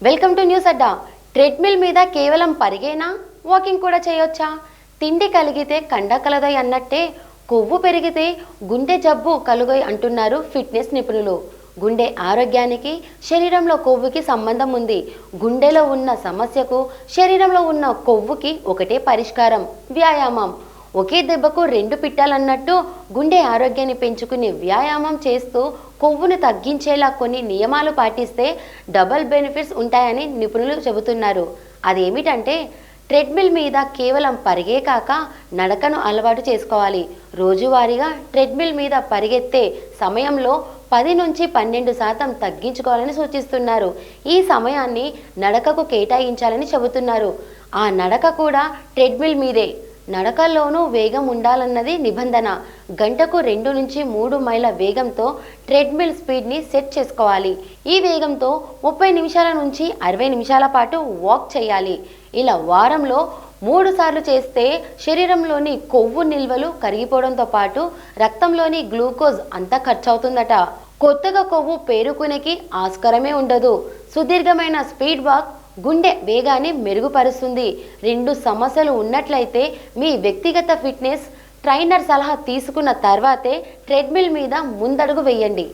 Welcome to news Adda. Treadmill మీద కేవలం పరిగేనా, walking కూడా చేయొచ్చా? తిండి కలిగితే కండ కలదోయ్ అన్నట్టే కొవ్వు పెరిగితే గుండె జబ్బు కలుగోయ్ అంటున్నారు ఫిట్నెస్ నిపుణులు. గుండె ఆరోగ్యానికి శరీరంలో కొవ్వుకి సంబంధం ఉంది. గుండెలో ఉన్న సమస్యకు శరీరంలో ఉన్న కొవ్వుకి ఒకటే పరిష్కారం, వ్యాయామం. ఒకే దెబ్బకు రెండు పిట్టాలన్నట్టు గుండె ఆరోగ్యాన్ని పెంచుకునే వ్యాయామం చేస్తూ కొవ్వును తగ్గించేలా కొన్ని నియమాలు పాటిస్తే డబుల్ బెనిఫిట్స్ ఉంటాయని నిపుణులు చెబుతున్నారు. అదేమిటంటే ట్రెడ్మిల్ మీద కేవలం పరిగే కాక నడకను అలవాటు చేసుకోవాలి. రోజువారీగా ట్రెడ్మిల్ మీద పరిగెత్తే సమయంలో 10 నుంచి 12% తగ్గించుకోవాలని సూచిస్తున్నారు. ఈ సమయాన్ని నడకకు కేటాయించాలని చెబుతున్నారు. ఆ నడక కూడా ట్రెడ్మిల్ మీదే. నడకల్లోనూ వేగం ఉండాలన్నది నిబంధన. గంటకు 2 నుంచి 3 మైళ్ళ వేగంతో ట్రెడ్మిల్ స్పీడ్ని సెట్ చేసుకోవాలి. ఈ వేగంతో 30 నిమిషాల నుంచి 60 నిమిషాల పాటు వాక్ చేయాలి. ఇలా వారంలో 3 సార్లు చేస్తే శరీరంలోని కొవ్వు నిల్వలు కరిగిపోవడంతో పాటు రక్తంలోని గ్లూకోజ్ అంతా ఖర్చవుతుందట. కొత్తగా కొవ్వు పేరుకునేకి ఆస్కారమే ఉండదు. సుదీర్ఘమైన స్పీడ్ వాక్ గుండె వేగాన్ని మెరుగుపరుస్తుంది. 2 సమస్యలు ఉన్నట్లయితే మీ వ్యక్తిగత ఫిట్నెస్ ట్రైనర్ సలహా తీసుకున్న తర్వాతే ట్రెడ్మిల్ మీద ముందడుగు వేయండి.